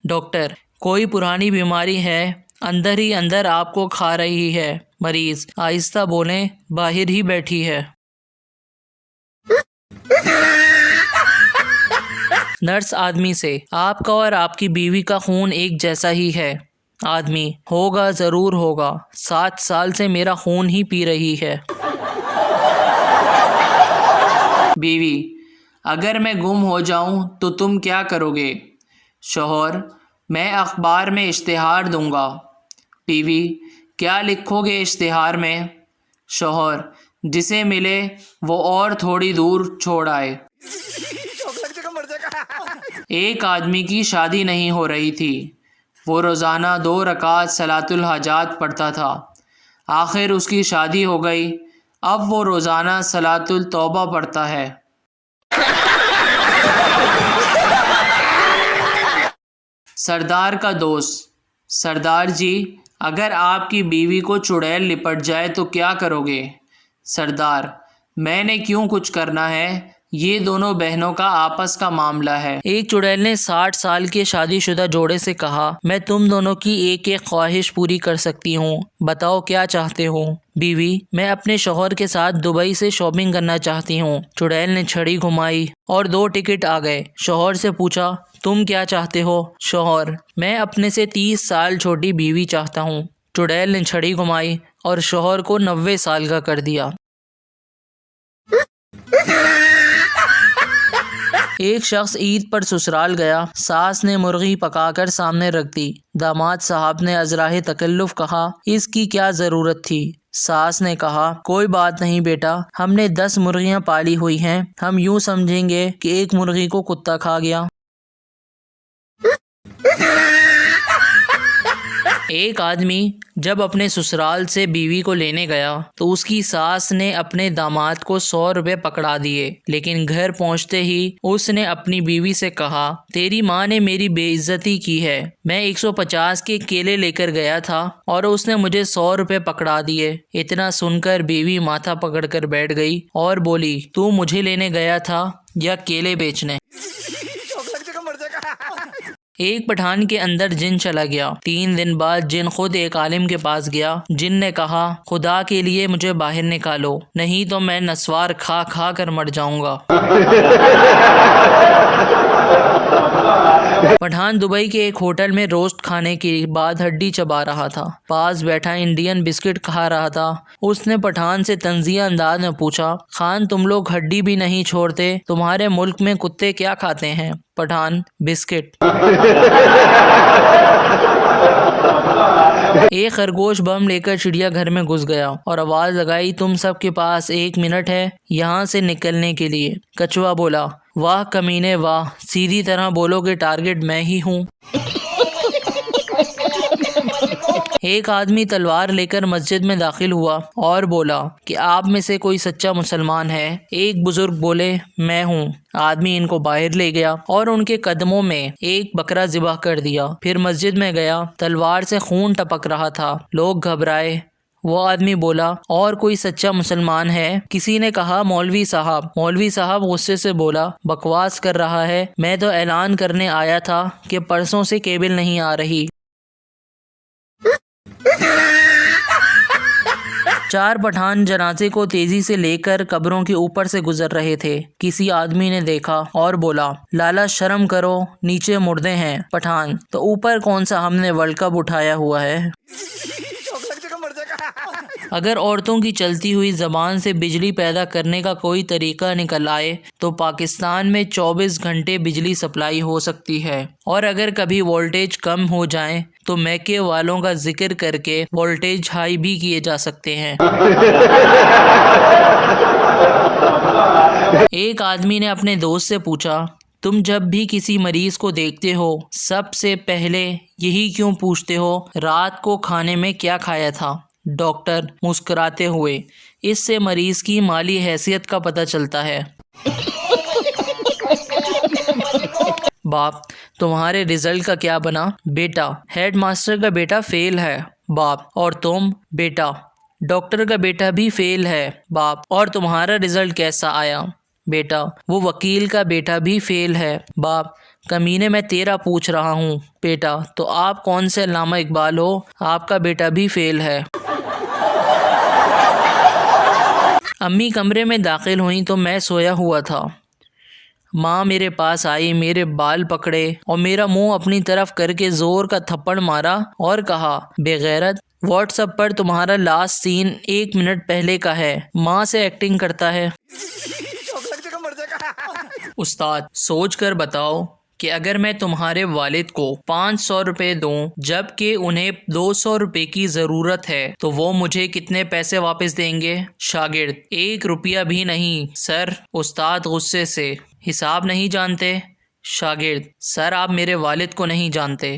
Doctor, कोई पुरानी बीमारी है, अंदर ही अंदर आपको खा रही है। मरीज आहिस्ता बोले, बाहर ही बैठी है। नर्स आदमी से, आपका और आपकी बीवी का खून एक जैसा ही है। आदमी, होगा, ज़रूर होगा, 7 साल से मेरा खून ही पी रही है। बीवी, अगर मैं गुम हो जाऊं तो तुम क्या करोगे? शौहर, मैं अखबार में इश्तिहार दूंगा। बीवी, क्या लिखोगे इश्तिहार में? शौहर, जिसे मिले वो और थोड़ी दूर छोड़ आए। एक आदमी की शादी नहीं हो रही थी। वो रोज़ाना 2 रकात सलातुल हाजात पढ़ता था। आखिर उसकी शादी हो गई। अब वो रोज़ाना सलातुल तौबा पढ़ता है। सरदार का दोस्त, सरदार जी, अगर आपकी बीवी को चुड़ैल लिपट जाए तो क्या करोगे? सरदार, मैंने क्यों कुछ करना है, ये दोनों बहनों का आपस का मामला है। एक चुड़ैल ने 60 साल के शादीशुदा जोड़े से कहा, मैं तुम दोनों की एक एक ख्वाहिश पूरी कर सकती हूँ, बताओ क्या चाहते हो? बीवी, मैं अपने शौहर के साथ दुबई से शॉपिंग करना चाहती हूँ। चुड़ैल ने छड़ी घुमाई और 2 टिकट आ गए। शौहर से पूछा, तुम क्या चाहते हो? शौहर, मैं अपने से 30 साल छोटी बीवी चाहता हूँ। चुड़ैल ने छड़ी घुमाई और शौहर को 90 साल का कर दिया। एक शख्स ईद पर ससुराल गया। सास ने मुर्गी पकाकर सामने रख दी। दामाद साहब ने अजराहे तकल्लुफ कहा, इसकी क्या ज़रूरत थी? सास ने कहा, कोई बात नहीं बेटा, हमने 10 मुर्गियां पाली हुई हैं, हम यूं समझेंगे कि एक मुर्गी को कुत्ता खा गया। एक आदमी जब अपने ससुराल से बीवी को लेने गया तो उसकी सास ने अपने दामाद को 100 रुपए पकड़ा दिए, लेकिन घर पहुंचते ही उसने अपनी बीवी से कहा, तेरी माँ ने मेरी बेइज्जती की है। मैं 150 के केले लेकर गया था और उसने मुझे 100 रुपए पकड़ा दिए। इतना सुनकर बीवी माथा पकड़कर बैठ गई और बोली, तू मुझे लेने गया था या केले बेचने? एक पठान के अंदर जिन चला गया। 3 दिन बाद जिन खुद एक आलिम के पास गया। जिन ने कहा, खुदा के लिए मुझे बाहर निकालो, नहीं तो मैं नस्वार खा खा कर मर जाऊंगा। पठान दुबई के एक होटल में रोस्ट खाने के बाद हड्डी चबा रहा था। पास बैठा इंडियन बिस्किट खा रहा था। उसने पठान से तंजिया अंदाज में पूछा, खान, तुम लोग हड्डी भी नहीं छोड़ते, तुम्हारे मुल्क में कुत्ते क्या खाते हैं? पठान, बिस्किट। एक खरगोश बम लेकर चिड़ियाघर में घुस गया और आवाज लगाई, तुम सब के पास 1 मिनट है यहाँ से निकलने के लिए। कछुआ बोला, वाह कमीने वाह, सीधी तरह बोलोगे टारगेट मैं ही हूँ। एक आदमी तलवार लेकर मस्जिद में दाखिल हुआ और बोला कि आप में से कोई सच्चा मुसलमान है? एक बुजुर्ग बोले, मैं हूँ। आदमी इनको बाहर ले गया और उनके कदमों में एक बकरा ज़िबह कर दिया। फिर मस्जिद में गया, तलवार से खून टपक रहा था। लोग घबराए। वो आदमी बोला, और कोई सच्चा मुसलमान है? किसी ने कहा, मौलवी साहब। मौलवी साहब गुस्से से बोला, बकवास कर रहा है, मैं तो ऐलान करने आया था कि परसों से केबल नहीं आ रही। 4 पठान जनाजे को तेजी से लेकर कब्रों के ऊपर से गुजर रहे थे। किसी आदमी ने देखा और बोला, लाला शर्म करो, नीचे मुर्दे हैं। पठान, तो ऊपर कौन सा हमने वर्ल्ड कप उठाया हुआ है? अगर औरतों की चलती हुई जबान से बिजली पैदा करने का कोई तरीका निकल आए तो पाकिस्तान में 24 घंटे बिजली सप्लाई हो सकती है। और अगर कभी वोल्टेज कम हो जाए तो मैके वालों का जिक्र करके वोल्टेज हाई भी किए जा सकते हैं। एक आदमी ने अपने दोस्त से पूछा, तुम जब भी किसी मरीज को देखते हो सबसे पहले यही क्यों पूछते हो, रात को खाने में क्या खाया था? डॉक्टर मुस्कुराते हुए, इससे मरीज की माली हैसियत का पता चलता है। बाप, तुम्हारे रिजल्ट का क्या बना? बेटा, हेडमास्टर का बेटा फेल है। बाप, और तुम? बेटा, डॉक्टर का बेटा भी फेल है। बाप, और तुम्हारा रिजल्ट कैसा आया? बेटा, वो वकील का बेटा भी फेल है। बाप, کمینے میں تیرا پوچھ رہا ہوں بیٹا، تو آپ کون سے علامہ اقبال ہو؟ آپ کا بیٹا بھی فیل ہے۔ امی کمرے میں داخل ہوئیں تو میں سویا ہوا تھا۔ ماں میرے پاس آئی، میرے بال پکڑے اور میرا منہ اپنی طرف کر کے زور کا تھپڑ مارا اور کہا، بے غیرت، واٹس ایپ پر تمہارا لاسٹ سین 1 منٹ پہلے کا ہے، ماں سے ایکٹنگ کرتا ہے۔ استاد، سوچ کر بتاؤ کہ اگر میں تمہارے والد کو 500 روپے دوں جبکہ انہیں 200 روپے کی ضرورت ہے تو وہ مجھے کتنے پیسے واپس دیں گے؟ شاگرد، 1 روپیہ بھی نہیں سر۔ استاد غصے سے، حساب نہیں جانتے؟ شاگرد، سر آپ میرے والد کو نہیں جانتے۔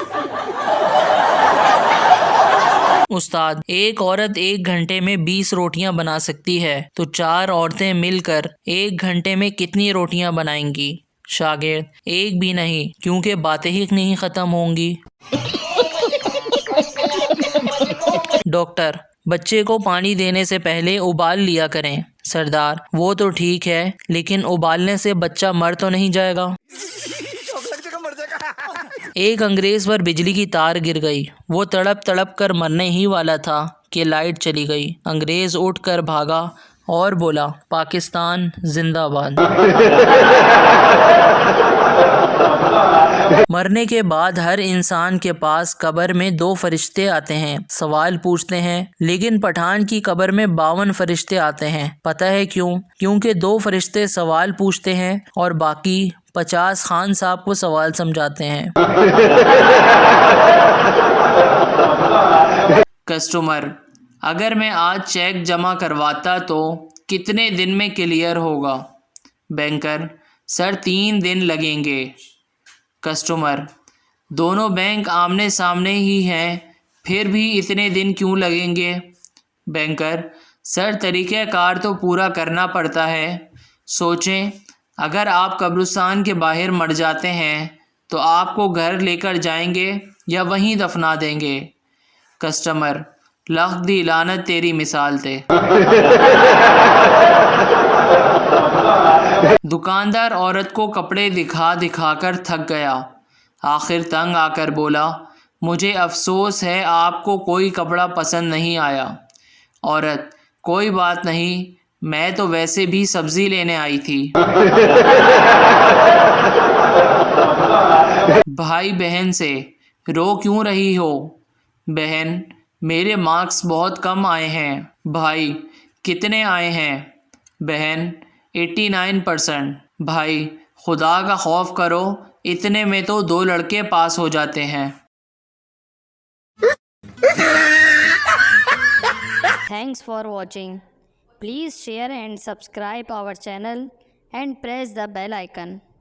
استاد، ایک عورت 1 گھنٹے میں 20 روٹیاں بنا سکتی ہے تو 4 عورتیں مل کر 1 گھنٹے میں کتنی روٹیاں بنائیں گی؟ شاگرد، 1 بھی نہیں، کیونکہ باتیں ہی نہیں ختم ہوں گی۔ ڈاکٹر، بچے کو پانی دینے سے پہلے ابال لیا کریں۔ سردار، وہ تو ٹھیک ہے، لیکن ابالنے سے بچہ مر تو نہیں جائے گا؟ ایک انگریز پر بجلی کی تار گر گئی، وہ تڑپ تڑپ کر مرنے ہی والا تھا کہ لائٹ چلی گئی۔ انگریز اٹھ کر بھاگا اور بولا، پاکستان زندہ باد۔ مرنے کے بعد ہر انسان کے پاس قبر میں 2 فرشتے آتے ہیں، سوال پوچھتے ہیں، لیکن پٹھان کی قبر میں 52 فرشتے آتے ہیں۔ پتہ ہے کیوں؟ کیونکہ 2 فرشتے سوال پوچھتے ہیں اور باقی 50 خان صاحب کو سوال سمجھاتے ہیں۔ کسٹمر، اگر میں آج چیک جمع کرواتا تو کتنے دن میں کلیئر ہوگا؟ بینکر، سر 3 دن لگیں گے۔ کسٹمر، دونوں بینک آمنے سامنے ہی ہیں، پھر بھی اتنے دن کیوں لگیں گے؟ بینکر، سر طریقہ کار تو پورا کرنا پڑتا ہے۔ سوچیں، اگر آپ قبرستان کے باہر مر جاتے ہیں تو آپ کو گھر لے کر جائیں گے یا وہیں دفنا دیں گے؟ کسٹمر، لخ دی لعنت تیری مثال تے۔ دکاندار عورت کو کپڑے دکھا دکھا کر تھک گیا، آخر تنگ آ کر بولا، مجھے افسوس ہے آپ کو کوئی کپڑا پسند نہیں آیا۔ عورت، کوئی بات نہیں، میں تو ویسے بھی سبزی لینے آئی تھی۔ بھائی بہن سے، رو کیوں رہی ہو؟ بہن، میرے مارکس بہت کم آئے ہیں۔ بھائی، کتنے آئے ہیں؟ بہن، 89%۔ بھائی، خدا کا خوف کرو، اتنے میں تو 2 لڑکے پاس ہو جاتے ہیں۔ Thanks for watching. Please share and subscribe our channel and press the bell icon.